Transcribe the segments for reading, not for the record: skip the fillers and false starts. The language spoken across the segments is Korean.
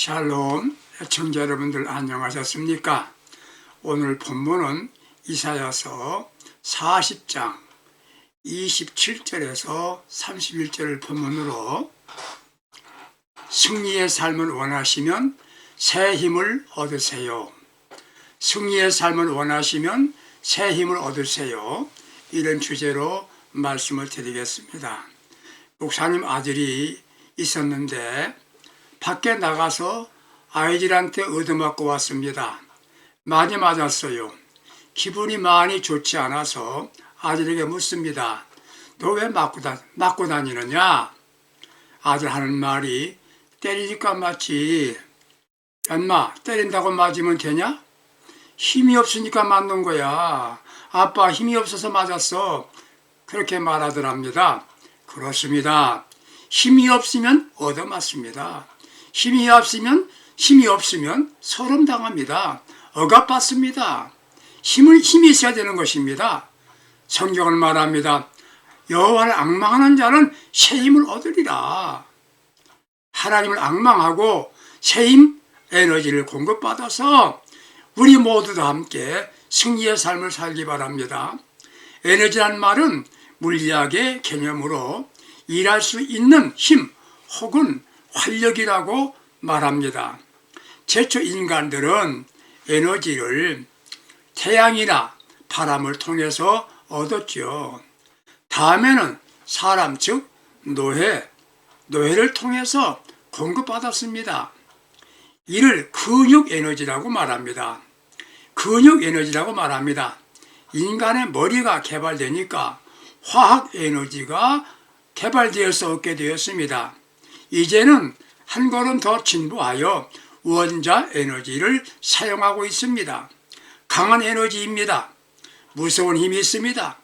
샬롬, 애청자 여러분들 안녕하셨습니까? 오늘 본문은 이사야서 40장 27절에서 31절을 본문으로 승리의 삶을 원하시면 새 힘을 얻으세요. 승리의 삶을 원하시면 새 힘을 얻으세요. 이런 주제로 말씀을 드리겠습니다. 목사님 아들이 있었는데 밖에 나가서 아이들한테 얻어맞고 왔습니다. 많이 맞았어요. 기분이 많이 좋지 않아서 아들에게 묻습니다. 너 왜 맞고 다니느냐? 아들 하는 말이 때리니까 맞지. 엄마, 때린다고 맞으면 되냐? 힘이 없으니까 맞는 거야. 아빠 힘이 없어서 맞았어. 그렇게 말하더랍니다. 그렇습니다. 힘이 없으면 얻어맞습니다. 힘이 없으면 소름 당합니다. 억압받습니다. 힘이 있어야 되는 것입니다. 성경은 말합니다. 여호와를 앙망하는 자는 새 힘을 얻으리라. 하나님을 앙망하고 새 힘, 에너지를 공급받아서 우리 모두 다 함께 승리의 삶을 살기 바랍니다. 에너지란 말은 물리학의 개념으로 일할 수 있는 힘 혹은 활력이라고 말합니다. 최초 인간들은 에너지를 태양이나 바람을 통해서 얻었죠. 다음에는 사람 즉 노예를 통해서 공급받았습니다. 이를 근육 에너지라고 말합니다. 근육 에너지라고 말합니다. 인간의 머리가 개발되니까 화학 에너지가 개발되어서 얻게 되었습니다. 이제는 한 걸음 더 진보하여 원자 에너지를 사용하고 있습니다. 강한 에너지입니다. 무서운 힘이 있습니다.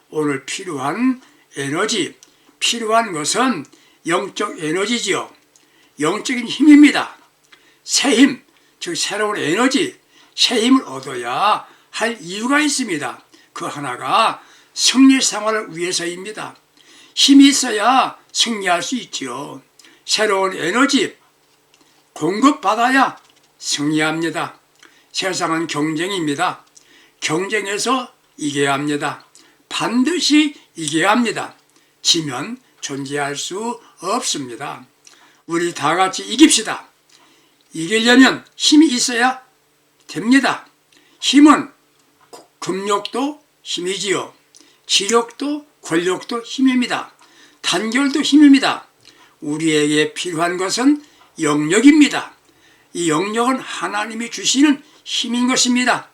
오늘 필요한 에너지, 필요한 것은 영적 에너지지요. 영적인 힘입니다. 새 힘, 즉 새로운 에너지, 새 힘을 얻어야 할 이유가 있습니다. 그 하나가 승리 생활을 위해서입니다. 힘이 있어야 승리할 수 있지요. 새로운 에너지 공급받아야 승리합니다. 세상은 경쟁입니다. 경쟁에서 이겨야 합니다. 반드시 이겨야 합니다. 지면 존재할 수 없습니다. 우리 다 같이 이깁시다. 이기려면 힘이 있어야 됩니다. 힘은 금력도 힘이지요. 지력도 권력도 힘입니다. 단결도 힘입니다. 우리에게 필요한 것은 영력입니다. 이 영력은 하나님이 주시는 힘인 것입니다.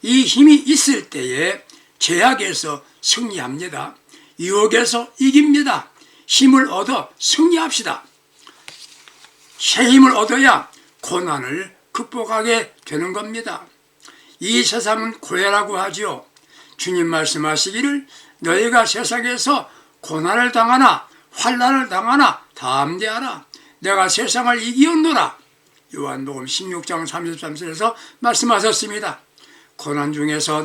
이 힘이 있을 때에 제약에서 승리합니다. 유혹에서 이깁니다. 힘을 얻어 승리합시다. 새 힘을 얻어야 고난을 극복하게 되는 겁니다. 이 세상은 고해라고 하지요. 주님 말씀하시기를 너희가 세상에서 고난을 당하나 환난을 당하나 담대하라. 내가 세상을 이기었노라. 요한복음 16장 33절에서 말씀하셨습니다. 고난 중에서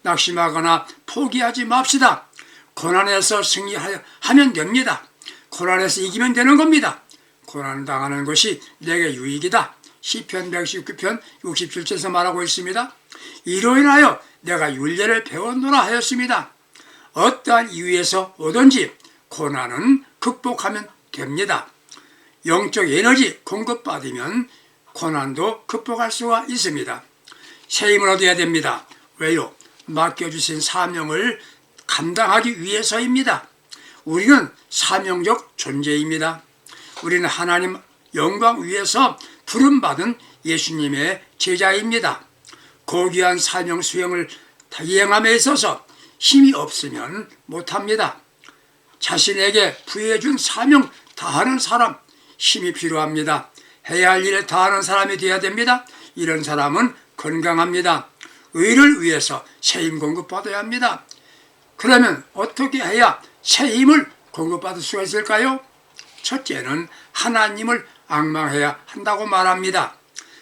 낙심하거나 포기하지 맙시다. 고난에서 승리하면 됩니다. 고난에서 이기면 되는 겁니다. 고난 당하는 것이 내게 유익이다. 시편 119편 67절에서 말하고 있습니다. 이로 인하여 내가 율례를 배웠노라 하였습니다. 어떠한 이유에서 오든지 고난은 극복하면 됩니다. 영적 에너지 공급받으면 고난도 극복할 수가 있습니다. 새 힘을 얻어야 됩니다. 왜요? 맡겨주신 사명을 감당하기 위해서입니다. 우리는 사명적 존재입니다. 우리는 하나님 영광 위에서 부름받은 예수님의 제자입니다. 고귀한 사명 수행을 이행함에 있어서 힘이 없으면 못합니다. 자신에게 부여해준 사명 다하는 사람, 힘이 필요합니다. 해야 할 일에 다하는 사람이 되어야 됩니다. 이런 사람은 건강합니다. 의를 위해서 새 힘 공급받아야 합니다. 그러면 어떻게 해야 새 힘을 공급받을 수가 있을까요? 첫째는 하나님을 앙망해야 한다고 말합니다.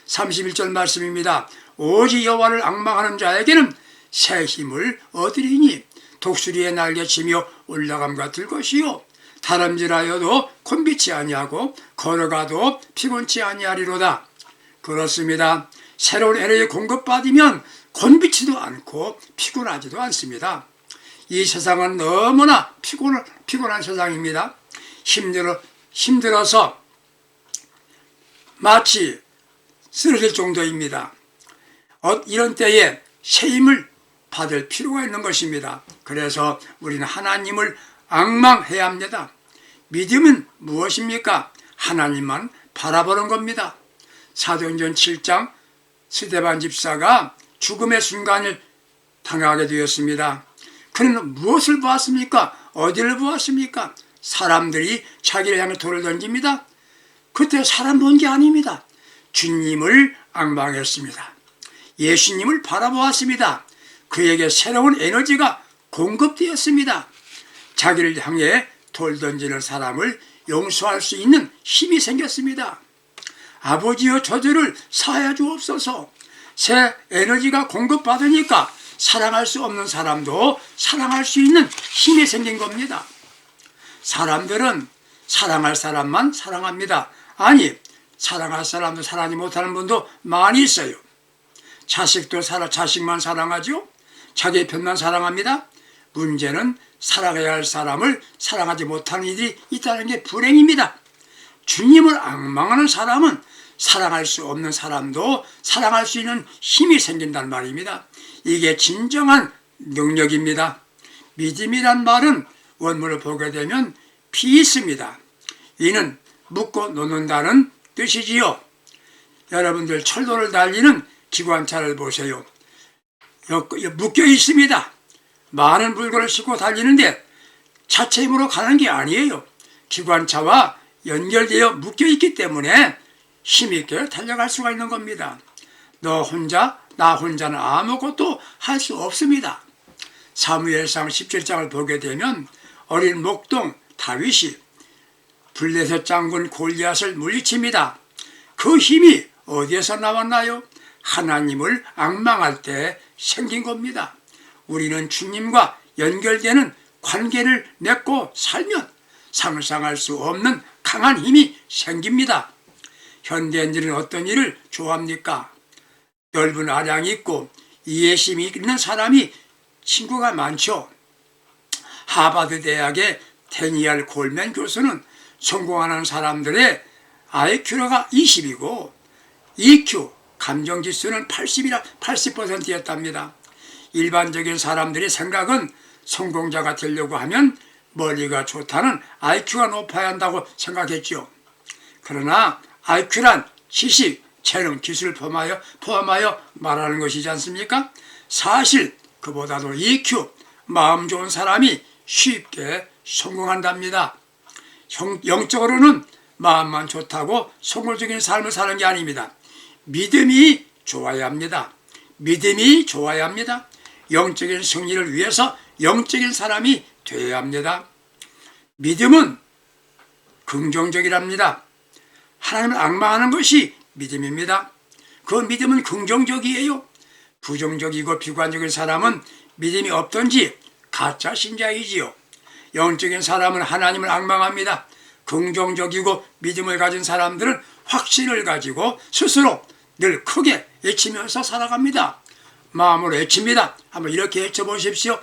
31절 말씀입니다. 오직 여호와를 앙망하는 자에게는 새 힘을 얻으리니 독수리의 날개치며 올라감 같을 것이요 다름질하여도 곤비치 아니하고 걸어가도 피곤치 아니하리로다. 그렇습니다. 새로운 에너지 공급받으면 곤비치도 않고 피곤하지도 않습니다. 이 세상은 너무나 피곤한 세상입니다. 힘들어서 마치 쓰러질 정도입니다. 이런 때에 새 힘을 받을 필요가 있는 것입니다. 그래서 우리는 하나님을 앙망해야 합니다. 믿음은 무엇입니까? 하나님만 바라보는 겁니다. 사도행전 7장 스데반 집사가 죽음의 순간을 당하게 되었습니다. 그는 무엇을 보았습니까? 어디를 보았습니까? 사람들이 자기를 향해 돌을 던집니다. 그때 사람 본 게 아닙니다. 주님을 앙망했습니다. 예수님을 바라보았습니다. 그에게 새로운 에너지가 공급되었습니다. 자기를 향해 돌 던지는 사람을 용서할 수 있는 힘이 생겼습니다. 아버지여 저들을 사하여 주옵소서. 새 에너지가 공급받으니까 사랑할 수 없는 사람도 사랑할 수 있는 힘이 생긴 겁니다. 사람들은 사랑할 사람만 사랑합니다. 아니, 사랑할 사람도 사랑하지 못하는 분도 많이 있어요. 자식도 자식만 사랑하죠. 자기 편만 사랑합니다. 문제는 사랑해야 할 사람을 사랑하지 못하는 이들이 있다는 게 불행입니다. 주님을 앙망하는 사람은 사랑할 수 없는 사람도 사랑할 수 있는 힘이 생긴단 말입니다. 이게 진정한 능력입니다. 믿음이란 말은 원문을 보게 되면 피스입니다. 이는 묶고 놓는다는 뜻이지요. 여러분들 철도를 달리는 기관차를 보세요. 묶여 있습니다. 많은 물건을 싣고 달리는데 자체 힘으로 가는 게 아니에요. 기관차와 연결되어 묶여 있기 때문에 힘있게 달려갈 수가 있는 겁니다. 나 혼자는 아무것도 할 수 없습니다. 사무엘상 17장을 보게 되면 어린 목동 다윗이 블레셋 장군 골리앗을 물리칩니다. 그 힘이 어디에서 나왔나요? 하나님을 앙망할 때 생긴 겁니다. 우리는 주님과 연결되는 관계를 맺고 살면 상상할 수 없는 강한 힘이 생깁니다. 현대인들은 어떤 일을 좋아합니까? 넓은 아량이 있고 이해심이 있는 사람이 친구가 많죠. 하버드 대학의 데니얼 골맨 교수는 성공하는 사람들의 IQ가 20이고 EQ, 감정지수는 80%였답니다. 일반적인 사람들의 생각은 성공자가 되려고 하면 머리가 좋다는 IQ가 높아야 한다고 생각했죠. 그러나 IQ란 지식, 재능, 기술을 포함하여 말하는 것이지 않습니까? 사실 그보다도 EQ, 마음 좋은 사람이 쉽게 성공한답니다. 영적으로는 마음만 좋다고 성공적인 삶을 사는 게 아닙니다. 믿음이 좋아야 합니다. 믿음이 좋아야 합니다. 영적인 승리를 위해서 영적인 사람이 되어야 합니다. 믿음은 긍정적이랍니다. 하나님을 앙망하는 것이 믿음입니다. 그 믿음은 긍정적이에요. 부정적이고 비관적인 사람은 믿음이 없던지 가짜 신자이지요. 영적인 사람은 하나님을 앙망합니다. 긍정적이고 믿음을 가진 사람들은 확신을 가지고 스스로 늘 크게 외치면서 살아갑니다. 마음으로 외칩니다. 한번 이렇게 외쳐보십시오.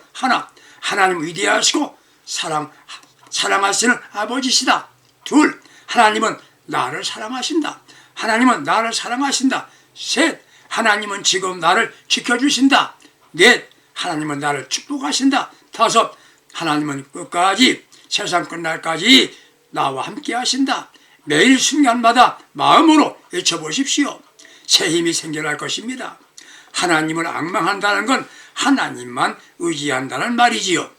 하나님 위대하시고 사랑하시는 아버지시다. 둘, 하나님은 나를 사랑하신다. 하나님은 나를 사랑하신다. 셋, 하나님은 지금 나를 지켜주신다. 넷, 하나님은 나를 축복하신다. 다섯, 하나님은 끝까지 세상 끝날까지 나와 함께 하신다. 매일 순간마다 마음으로 외쳐보십시오. 새 힘이 생겨날 것입니다. 하나님을 앙망한다는 건 하나님만 의지한다는 말이지요.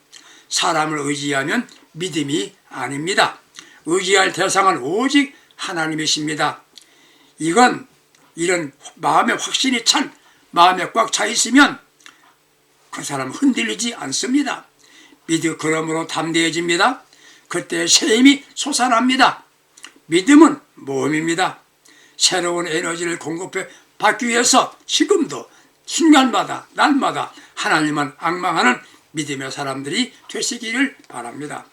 사람을 의지하면 믿음이 아닙니다. 의지할 대상은 오직 하나님이십니다. 이런 마음의 확신이 찬 마음에 꽉 차 있으면 그 사람은 흔들리지 않습니다. 그러므로 담대해집니다. 그때 새 힘이 솟아납니다. 믿음은 모험입니다. 새로운 에너지를 공급해 받기 위해서 지금도 순간마다 날마다 하나님만 앙망하는 믿음의 사람들이 되시기를 바랍니다.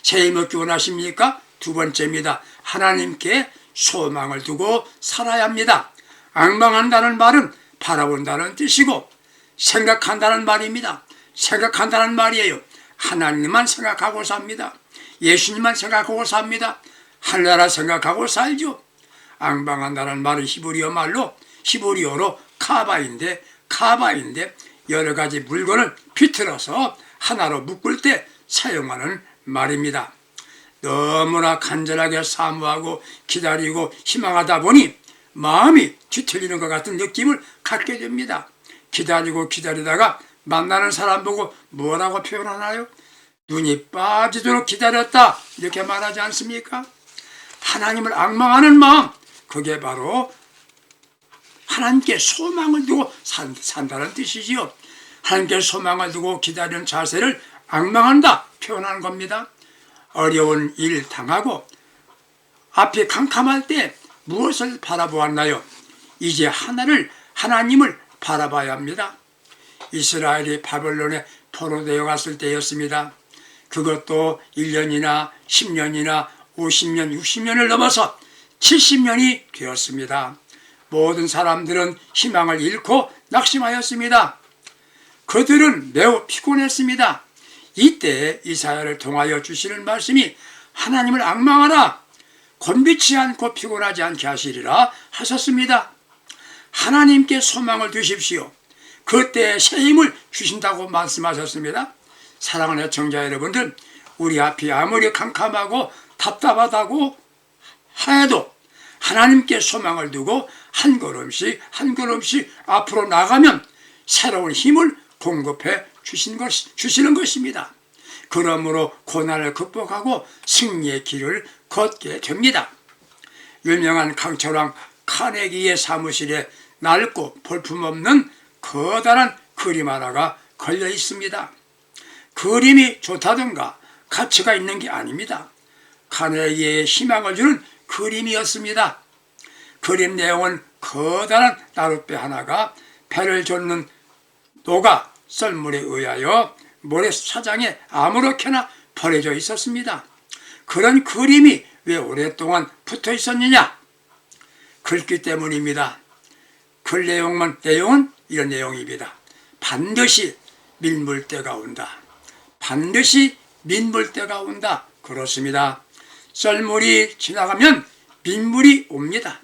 새 힘 얻기 원하십니까? 두 번째입니다. 하나님께 소망을 두고 살아야 합니다. 앙망한다는 말은 바라본다는 뜻이고 생각한다는 말입니다. 생각한다는 말이에요. 하나님만 생각하고 삽니다. 예수님만 생각하고 삽니다. 하늘나라 생각하고 살죠. 앙방한다는 말은 히브리어로 카바인데 여러 가지 물건을 비틀어서 하나로 묶을 때 사용하는 말입니다. 너무나 간절하게 사모하고 기다리고 희망하다 보니 마음이 뒤틀리는 것 같은 느낌을 갖게 됩니다. 기다리다가 만나는 사람 보고 뭐라고 표현하나요? 눈이 빠지도록 기다렸다 이렇게 말하지 않습니까? 하나님을 앙망하는 마음, 그게 바로 하나님께 소망을 두고 산다는 뜻이지요. 하나님께 소망을 두고 기다리는 자세를 앙망한다 표현하는 겁니다. 어려운 일 당하고 앞이 캄캄할 때 무엇을 바라보았나요? 이제 하나님을 바라봐야 합니다. 이스라엘이 바벨론에 포로되어 갔을 때였습니다. 그것도 1년이나 10년이나 50년, 60년을 넘어서 70년이 되었습니다. 모든 사람들은 희망을 잃고 낙심하였습니다. 그들은 매우 피곤했습니다. 이때 이사야를 통하여 주시는 말씀이 하나님을 앙망하라, 곤비치 않고 피곤하지 않게 하시리라 하셨습니다. 하나님께 소망을 두십시오. 그때 새 힘을 주신다고 말씀하셨습니다. 사랑하는 애청자 여러분들, 우리 앞이 아무리 캄캄하고 답답하다고 해도 하나님께 소망을 두고 한 걸음씩 앞으로 나가면 새로운 힘을 공급해 주시는 것입니다. 그러므로 고난을 극복하고 승리의 길을 걷게 됩니다. 유명한 강철왕 카네기의 사무실에 낡고 볼품없는 커다란 그림 하나가 걸려 있습니다. 그림이 좋다던가 가치가 있는 게 아닙니다. 카네기의 희망을 주는 그림이었습니다. 그림 내용은 커다란 나룻배 하나가 배를 젓는 노가 썰물에 의하여 모래사장에 아무렇게나 버려져 있었습니다. 그런 그림이 왜 오랫동안 붙어 있었느냐? 글귀 때문입니다. 글 내용은 이런 내용입니다. 반드시 민물 때가 온다. 반드시 민물 때가 온다. 그렇습니다. 썰물이 지나가면 민물이 옵니다.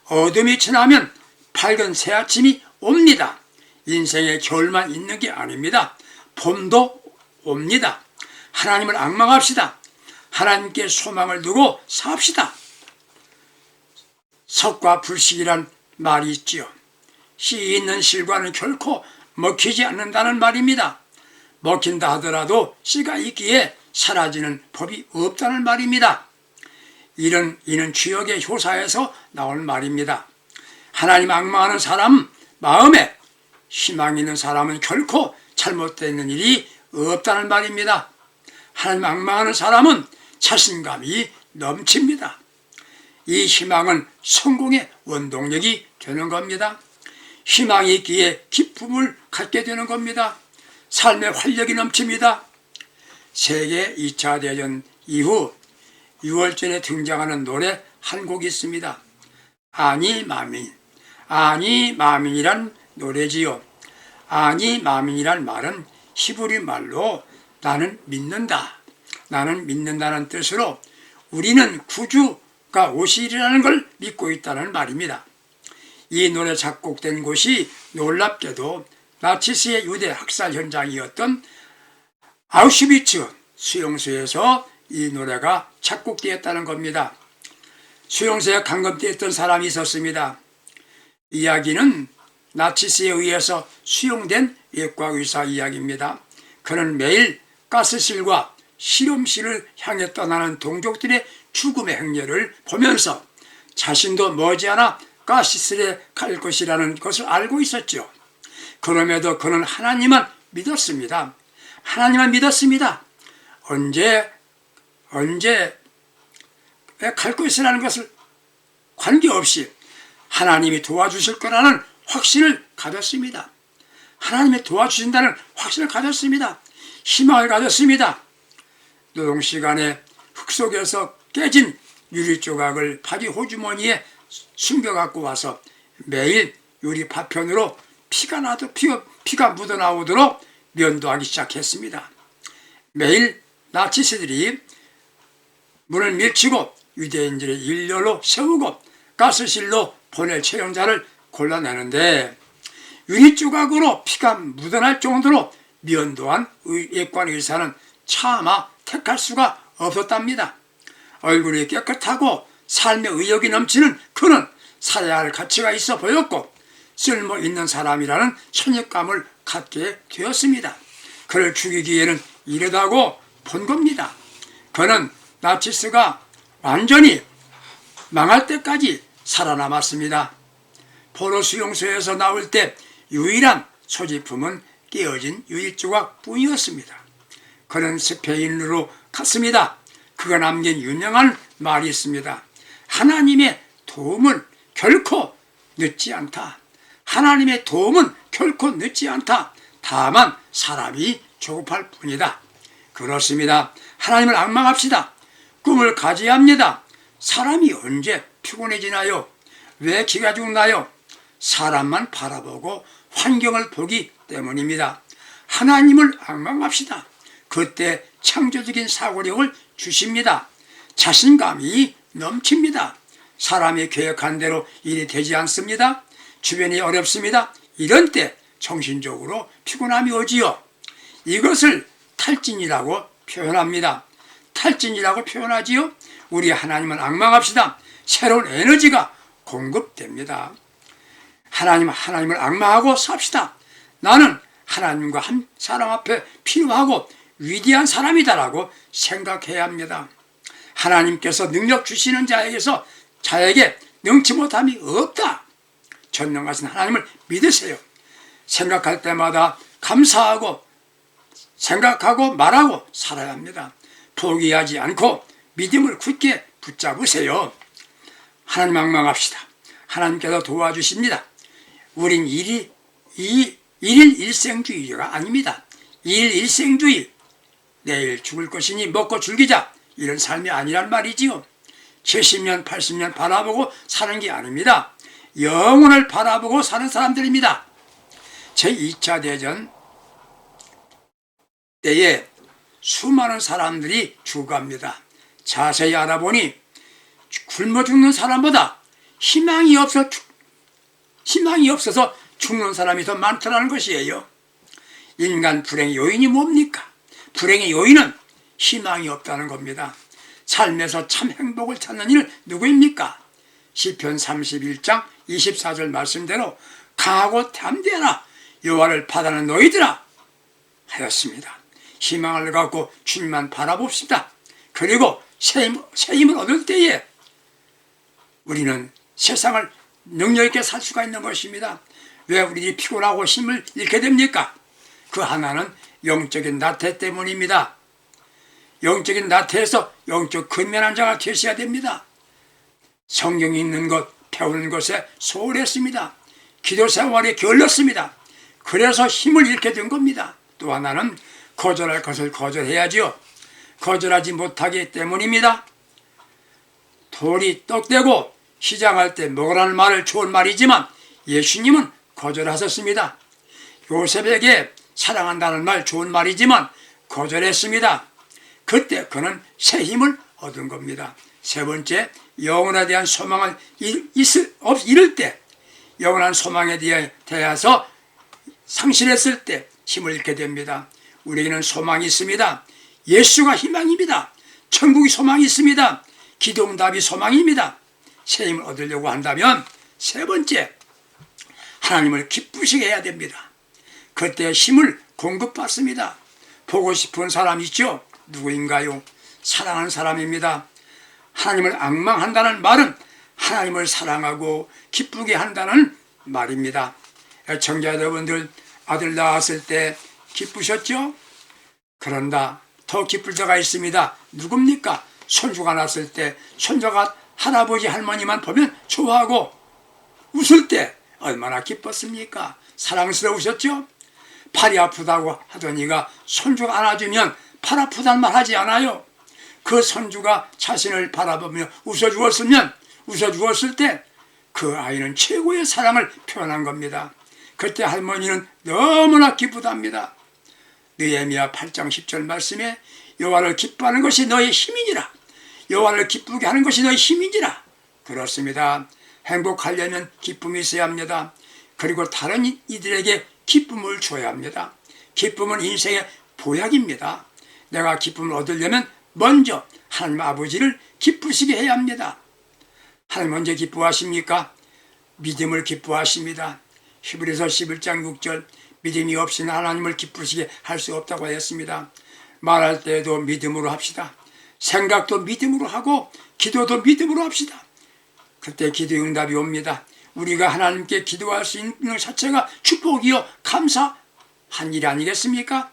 어둠이 지나면 밝은 새 아침이 옵니다. 인생에 겨울만 있는 게 아닙니다. 봄도 옵니다. 하나님을 앙망합시다. 하나님께 소망을 두고 삽시다. 석과 불식이란 말이 있지요. 씨 있는 실과는 결코 먹히지 않는다는 말입니다. 먹힌다 하더라도 씨가 있기에 사라지는 법이 없다는 말입니다. 이는 주역의 효사에서 나온 말입니다. 하나님 앙망하는 사람 마음에 희망 있는 사람은 결코 잘못되는 일이 없다는 말입니다. 하나님 앙망하는 사람은 자신감이 넘칩니다. 이 희망은 성공의 원동력이 되는 겁니다. 희망이 있기에 기쁨을 갖게 되는 겁니다. 삶의 활력이 넘칩니다. 세계 2차 대전 이후 6월절에 등장하는 노래 한 곡이 있습니다. 아니 마민이란 노래지요. 아니 마민이란 말은 히브리 말로 나는 믿는다는 뜻으로 우리는 구주가 오시리라는 걸 믿고 있다는 말입니다. 이 노래 작곡된 곳이 놀랍게도 나치스의 유대 학살 현장이었던 아우슈비츠 수용소에서 이 노래가 작곡되었다는 겁니다. 수용소에 감금되었던 사람이 있었습니다. 이야기는 나치스에 의해서 수용된 외과의사 이야기입니다. 그는 매일 가스실과 실험실을 향해 떠나는 동족들의 죽음의 행렬을 보면서 자신도 머지않아 가스실에 갈 것이라는 것을 알고 있었죠. 그럼에도 그는 하나님만 믿었습니다. 언제 갈 것이라는 것을 관계없이 하나님이 도와주실 거라는 확신을 가졌습니다. 하나님이 도와주신다는 확신을 가졌습니다. 희망을 가졌습니다. 노동시간에 흙 속에서 깨진 유리 조각을 바지 호주머니에 숨겨갖고 와서 매일 유리 파편으로 피가 묻어나오도록 면도하기 시작했습니다. 매일 나치스들이 문을 밀치고 유대인들의 일렬로 세우고 가스실로 보낼 채용자를 골라내는데 유리 조각으로 피가 묻어날 정도로 면도한 예관 의사는 차마 택할 수가 없었답니다. 얼굴이 깨끗하고 삶의 의욕이 넘치는 그는 살아야 할 가치가 있어 보였고 쓸모 있는 사람이라는 선입감을 갖게 되었습니다. 그를 죽이기에는 이르다고 본 겁니다. 그는 나치스가 완전히 망할 때까지 살아남았습니다. 포로 수용소에서 나올 때 유일한 소지품은 깨어진 유리 조각 뿐이었습니다. 그는 스페인으로 갔습니다. 그가 남긴 유명한 말이 있습니다. 하나님의 도움은 결코 늦지 않다. 하나님의 도움은 결코 늦지 않다. 다만 사람이 조급할 뿐이다. 그렇습니다. 하나님을 앙망합시다. 꿈을 가져야 합니다. 사람이 언제 피곤해지나요? 왜 기가 죽나요? 사람만 바라보고 환경을 보기 때문입니다. 하나님을 앙망합시다. 그때 창조적인 사고력을 주십니다. 자신감이 넘칩니다. 사람이 계획한 대로 일이 되지 않습니다. 주변이 어렵습니다. 이런 때 정신적으로 피곤함이 오지요. 이것을 탈진이라고 표현합니다. 탈진이라고 표현하지요. 우리 하나님을 앙망합시다. 새로운 에너지가 공급됩니다. 하나님을 앙망하고 삽시다. 나는 하나님과 한 사람 앞에 필요하고 위대한 사람이다라고 생각해야 합니다. 하나님께서 능력 주시는 자에게 능치 못함이 없다. 전능하신 하나님을 믿으세요. 생각할 때마다 감사하고 생각하고 말하고 살아야 합니다. 포기하지 않고 믿음을 굳게 붙잡으세요. 하나님 앙망합시다. 하나님께서 도와주십니다. 우린 일일 일생주의가 아닙니다. 일생주의. 내일 죽을 것이니 먹고 즐기자. 이런 삶이 아니란 말이지요. 70년, 80년 바라보고 사는 게 아닙니다. 영혼을 바라보고 사는 사람들입니다. 제2차 대전 때에 수많은 사람들이 죽어갑니다. 자세히 알아보니 굶어 죽는 사람보다 희망이 없어서 죽는 사람이 더 많더라는 것이에요. 인간 불행의 요인이 뭡니까? 불행의 요인은 희망이 없다는 겁니다. 삶에서 참 행복을 찾는 이는 누구입니까? 시편 31장 24절 말씀대로 강하고 담대하라 여호와를 바다는 너희들아 하였습니다. 희망을 갖고 주님만 바라봅시다. 그리고 새 힘을 얻을 때에 우리는 세상을 능력 있게 살 수가 있는 것입니다. 왜 우리들이 피곤하고 힘을 잃게 됩니까? 그 하나는 영적인 나태 때문입니다. 영적인 나태에서 영적 근면한 자가 되셔야 됩니다. 성경이 있는 것, 배우는 것에 소홀했습니다. 기도 생활에 게을렀습니다. 그래서 힘을 잃게 된 겁니다. 또 하나는 거절할 것을 거절해야지요. 거절하지 못하기 때문입니다. 돌이 떡대고 시장할 때 먹으라는 말을 좋은 말이지만 예수님은 거절하셨습니다. 요셉에게 사랑한다는 말 좋은 말이지만 거절했습니다. 그때 그는 새 힘을 얻은 겁니다. 세 번째, 영혼에 대한 소망을 잃을 때, 영원한 소망에 대해서 상실했을 때 힘을 잃게 됩니다. 우리에게는 소망이 있습니다. 예수가 희망입니다. 천국이 소망이 있습니다. 기도응답이 소망입니다. 새 힘을 얻으려고 한다면 세 번째, 하나님을 기쁘시게 해야 됩니다. 그때 힘을 공급받습니다. 보고 싶은 사람 있죠? 누구인가요? 사랑하는 사람입니다. 하나님을 앙망한다는 말은 하나님을 사랑하고 기쁘게 한다는 말입니다. 애청자 여러분들, 아들 낳았을 때 기쁘셨죠? 그런다 더 기쁠 때가 있습니다. 누굽니까? 손주가 났을 때 손주가 할아버지 할머니만 보면 좋아하고 웃을 때 얼마나 기뻤습니까? 사랑스러우셨죠? 팔이 아프다고 하더니가 손주가 안아주면 팔 아프단 말 하지 않아요. 그 손주가 자신을 바라보며 웃어주었을 때 그 아이는 최고의 사랑을 표현한 겁니다. 그때 할머니는 너무나 기쁘답니다. 느헤미야 8장 10절 말씀에 여호와를 기뻐하는 것이 너의 힘이니라. 여호와를 기쁘게 하는 것이 너의 힘이니라. 그렇습니다. 행복하려면 기쁨이 있어야 합니다. 그리고 다른 이들에게 기쁨을 줘야 합니다. 기쁨은 인생의 보약입니다. 내가 기쁨을 얻으려면 먼저 하나님 아버지를 기쁘시게 해야 합니다. 하나님 언제 기뻐하십니까? 믿음을 기뻐하십니다. 히브리서 11장 6절 믿음이 없이는 하나님을 기쁘시게 할 수 없다고 하였습니다. 말할 때에도 믿음으로 합시다. 생각도 믿음으로 하고 기도도 믿음으로 합시다. 그때 기도 응답이 옵니다. 우리가 하나님께 기도할 수 있는 것 자체가 축복이요 감사한 일 아니겠습니까?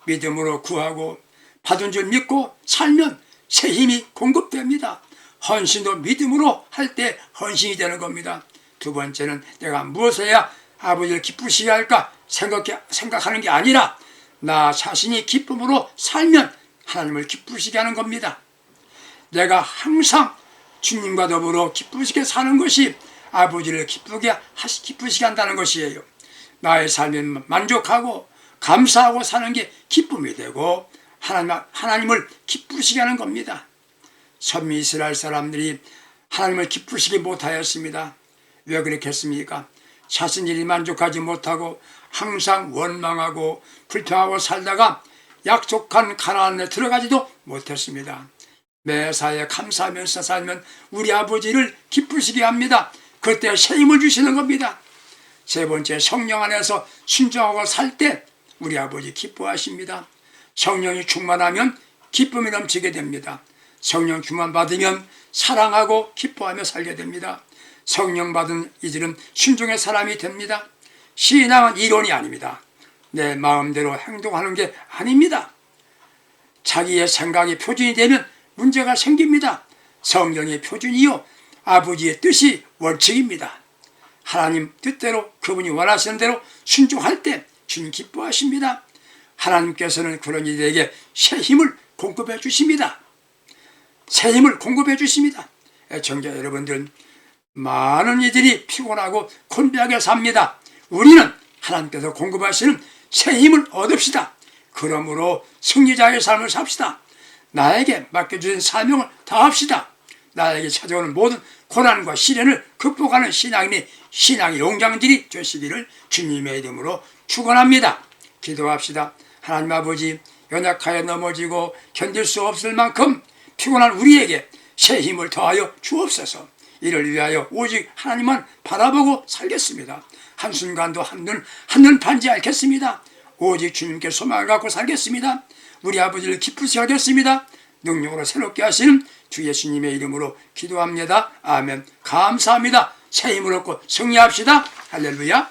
믿음으로 구하고 받은 줄 믿고 살면 새 힘이 공급됩니다. 헌신도 믿음으로 할 때 헌신이 되는 겁니다. 두 번째는 내가 무엇을 해야 아버지를 기쁘시게 할까 생각하는 게 아니라 나 자신이 기쁨으로 살면 하나님을 기쁘시게 하는 겁니다. 내가 항상 주님과 더불어 기쁘시게 사는 것이 아버지를 기쁘시게 한다는 것이에요. 나의 삶에 만족하고 감사하고 사는 게 기쁨이 되고 하나님을 기쁘시게 하는 겁니다. 선미 이스라엘 사람들이 하나님을 기쁘시게 못하였습니다. 왜 그렇겠습니까? 자신들이 만족하지 못하고 항상 원망하고 불평하고 살다가 약속한 가나안에 들어가지도 못했습니다. 매사에 감사하면서 살면 우리 아버지를 기쁘시게 합니다. 그때 새 힘을 주시는 겁니다. 세 번째, 성령 안에서 순종하고 살 때 우리 아버지 기뻐하십니다. 성령이 충만하면 기쁨이 넘치게 됩니다. 성령 충만 받으면 사랑하고 기뻐하며 살게 됩니다. 성령 받은 이들은 순종의 사람이 됩니다. 신앙은 이론이 아닙니다. 내 마음대로 행동하는 게 아닙니다. 자기의 생각이 표준이 되면 문제가 생깁니다. 성령의 표준이요 아버지의 뜻이 원칙입니다. 하나님 뜻대로 그분이 원하시는 대로 순종할 때 주님 기뻐하십니다. 하나님께서는 그런 이들에게 새 힘을 공급해 주십니다. 새 힘을 공급해 주십니다. 애청자 여러분들, 많은 이들이 피곤하고 곤비하게 삽니다. 우리는 하나님께서 공급하시는 새 힘을 얻읍시다. 그러므로 승리자의 삶을 삽시다. 나에게 맡겨주신 사명을 다합시다. 나에게 찾아오는 모든 고난과 시련을 극복하는 신앙의 용장들이 되시기를 주님의 이름으로 축원합니다. 기도합시다. 하나님 아버지, 연약하여 넘어지고 견딜 수 없을 만큼 피곤한 우리에게 새 힘을 더하여 주옵소서. 이를 위하여 오직 하나님만 바라보고 살겠습니다. 한순간도 한눈 반지 않겠습니다. 오직 주님께 소망을 갖고 살겠습니다. 우리 아버지를 기쁘시게 하겠습니다. 능력으로 새롭게 하시는 주 예수님의 이름으로 기도합니다. 아멘. 감사합니다. 새 힘을 얻고 승리합시다. 할렐루야.